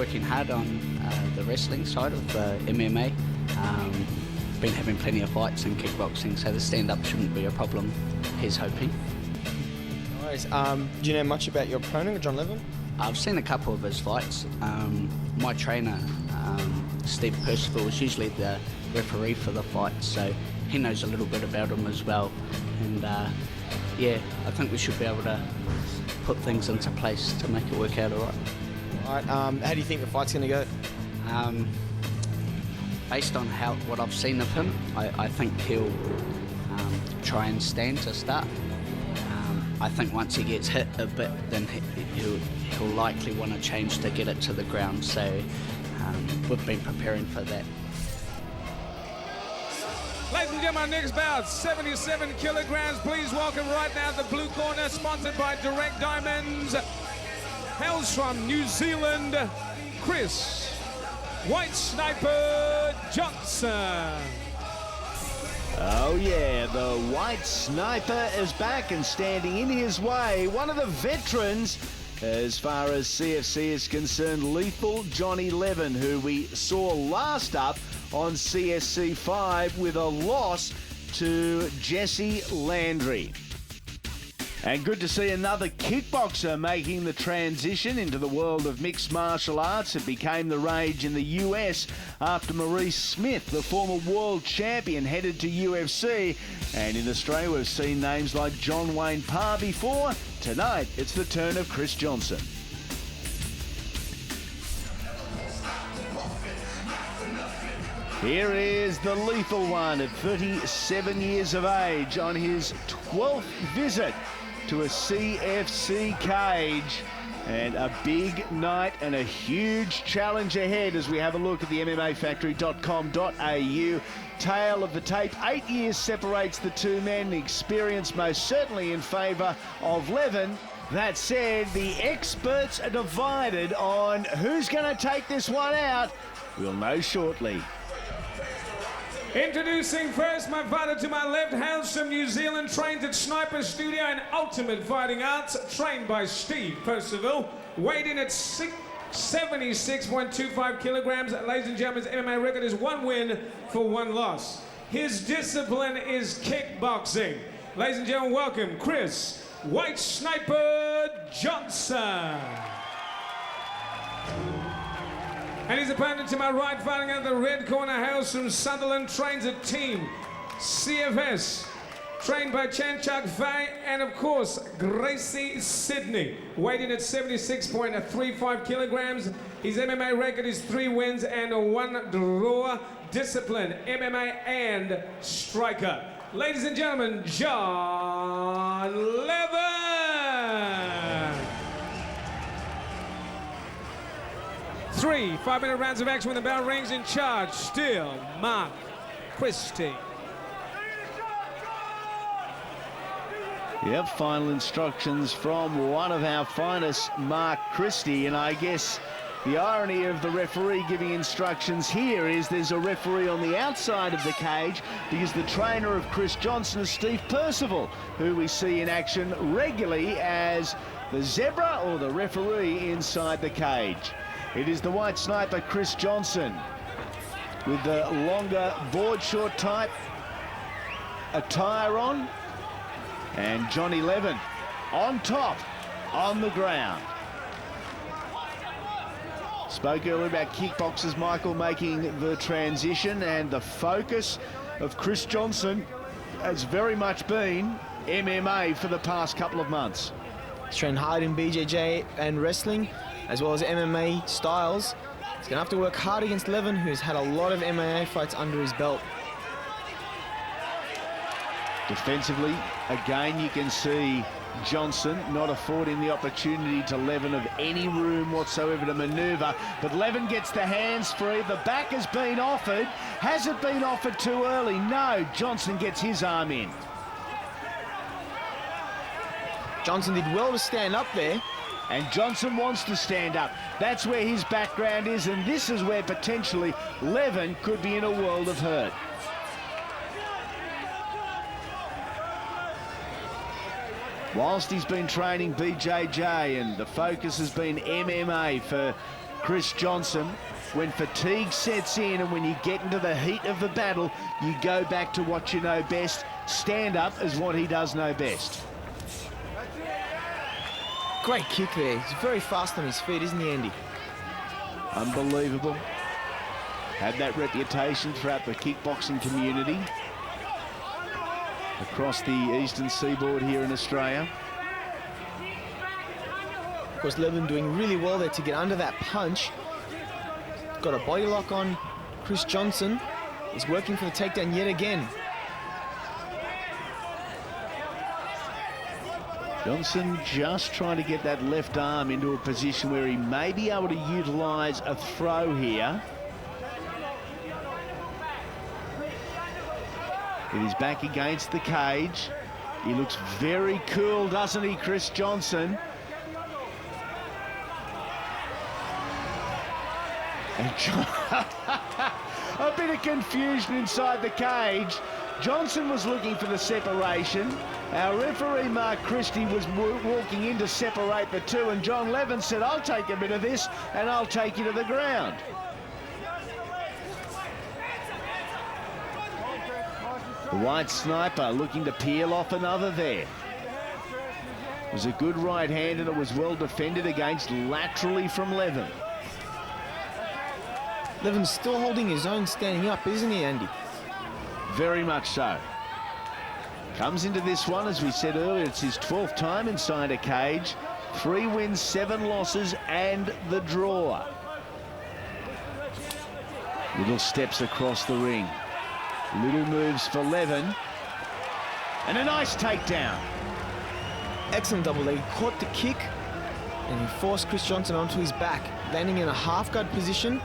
Working hard on the wrestling side of MMA. Been having plenty of fights in kickboxing, so the stand-up shouldn't be a problem, he's hoping. No worries. Do you know much about your opponent, Jon Leven? I've seen a couple of his fights. My trainer, Steve Percival, is usually the referee for the fights, so he knows a little bit about him as well. And yeah, I think we should be able to put things into place to make it work out all right. All right. How do you think the fight's going to go? Based on what I've seen of him, I think he'll try and stand to start. I think once he gets hit a bit, then he'll likely want to change to get it to the ground. So we've been preparing for that. Ladies and gentlemen, our next bout, 77 kilograms. Please welcome right now the blue corner, sponsored by Direct Diamonds. Hails from New Zealand, Chris White Sniper Johnson. Oh yeah, the White Sniper is back and standing in his way. One of the veterans as far as CFC is concerned, lethal Johnny Leven, who we saw last up on CSC 5 with a loss to Jesse Landry. And good to see another kickboxer making the transition into the world of mixed martial arts. It became the rage in the US after Maurice Smith, the former world champion, headed to UFC. And in Australia, we've seen names like John Wayne Parr before. Tonight, it's the turn of Chris Johnson. Here is the lethal one at 37 years of age on his 12th visit to a CFC cage, and a big night and a huge challenge ahead as we have a look at the MMAfactory.com.au. Tale of the tape, 8 years separates the two men, experience most certainly in favour of Leven. That said, the experts are divided on who's going to take this one out. We'll know shortly. Introducing first, my fighter to my left, hails from New Zealand, trained at Sniper Studio and Ultimate Fighting Arts, trained by Steve Percival, weighed in at 76.25 kilograms. Ladies and gentlemen, his MMA record is 1 win for 1 loss. His discipline is kickboxing. Ladies and gentlemen, welcome Chris White Sniper Johnson. And his opponent to my right, fighting out the red corner, hails from Sutherland, trains a team CFS, trained by Chanchak Fay and, of course, Gracie Sydney. Weighed in at 76.35 kilograms. His MMA record is 3 wins and 1 draw. Discipline, MMA and striker. Ladies and gentlemen, Jon Leven. 3 5-minute rounds of action when the bell rings. In charge, still Mark Christie. Yep, final instructions from one of our finest, Mark Christie. And I guess the irony of the referee giving instructions here is there's a referee on the outside of the cage, because the trainer of Chris Johnson is Steve Percival, who we see in action regularly as the zebra or the referee inside the cage. It is the White Sniper, Chris Johnson, with the longer board short type attire on, and Johnny Leven on top, on the ground. Spoke earlier about kickboxers, Michael, making the transition, and the focus of Chris Johnson has very much been MMA for the past couple of months. He's trained hard in BJJ and wrestling, as well as MMA styles. He's going to have to work hard against Leven, who's had a lot of MMA fights under his belt. Defensively, again, you can see Johnson not affording the opportunity to Leven of any room whatsoever to manoeuvre. But Leven gets the hands free. The back has been offered. Has it been offered too early? No. Johnson gets his arm in. Johnson did well to stand up there. And Johnson wants to stand up. That's where his background is, and this is where potentially Leven could be in a world of hurt. Whilst he's been training BJJ and the focus has been MMA for Chris Johnson, when fatigue sets in and when you get into the heat of the battle, you go back to what you know best. Stand up is what he does know best. Great kick there. He's very fast on his feet, isn't he, Andy? Unbelievable. Had that reputation throughout the kickboxing community across the eastern seaboard here in Australia. Of course, Leven doing really well there to get under that punch. Got a body lock on Chris Johnson. He's working for the takedown yet again. Johnson just trying to get that left arm into a position where he may be able to utilise a throw here. With his back against the cage. He looks very cool, doesn't he, Chris Johnson? And a bit of confusion inside the cage. Johnson was looking for the separation. Our referee, Mark Christie, was walking in to separate the two, and Jon Leven said, I'll take a bit of this, and I'll take you to the ground. The White Sniper looking to peel off another there. It was a good right hand, and it was well defended against laterally from Leven. Leven's still holding his own standing up, isn't he, Andy? Very much so. Comes into this one, as we said earlier, it's his 12th time inside a cage. 3 wins, 7 losses, and the draw. Little steps across the ring. Little moves for Leven. And a nice takedown. Excellent double leg. Caught the kick, and he forced Chris Johnson onto his back, landing in a half guard position.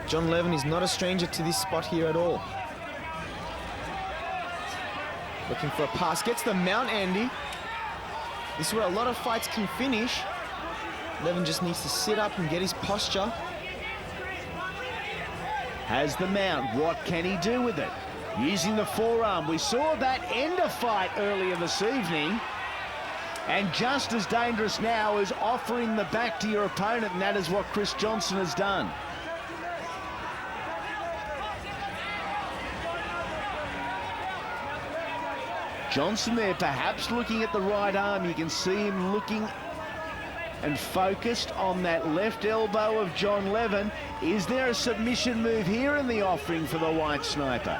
Jon Leven is not a stranger to this spot here at all. Looking for a pass, gets the mount, Andy. This is where a lot of fights can finish. Leven just needs to sit up and get his posture. Has the mount, what can he do with it? Using the forearm, we saw that end a fight earlier this evening. And just as dangerous now is offering the back to your opponent, and that is what Chris Johnson has done. Johnson there perhaps looking at the right arm. You can see him looking and focused on that left elbow of Jon Leven. Is there a submission move here in the offering for the White Sniper?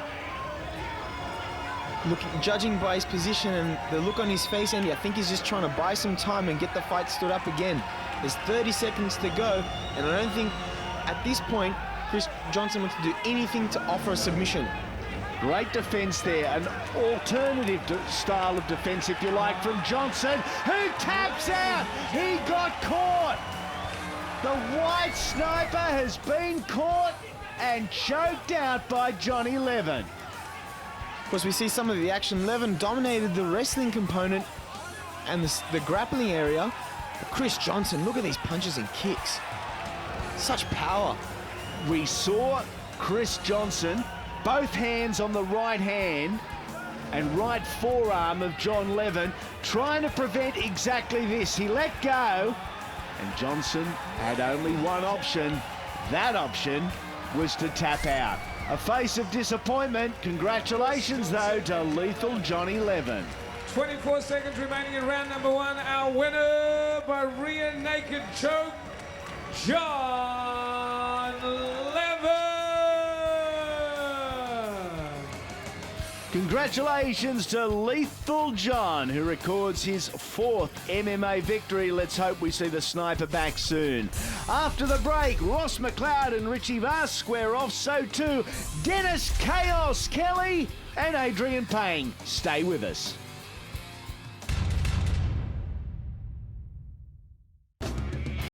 Judging by his position and the look on his face, Andy, I think he's just trying to buy some time and get the fight stood up again. There's 30 seconds to go, and I don't think at this point Chris Johnson wants to do anything to offer a submission. Great defense there, an alternative style of defense, if you like, from Johnson, who taps out. He got caught. The White Sniper has been caught and choked out by Johnny Leven. Of course, we see some of the action. Leven dominated the wrestling component and the grappling area. But Chris Johnson, look at these punches and kicks. Such power. We saw Chris Johnson, both hands on the right hand and right forearm of Jon Leven, trying to prevent exactly this. He let go, and Johnson had only one option. That option was to tap out. A face of disappointment. Congratulations, though, to Lethal Johnny Leven. 24 seconds remaining in round number 1. Our winner by rear naked choke, Jon Leven. Congratulations to Lethal Jon, who records his 4th MMA victory. Let's hope we see the Sniper back soon. After the break, Ross McLeod and Richie Vaz square off. So too Dennis Chaos Kelly and Adrian Payne. Stay with us.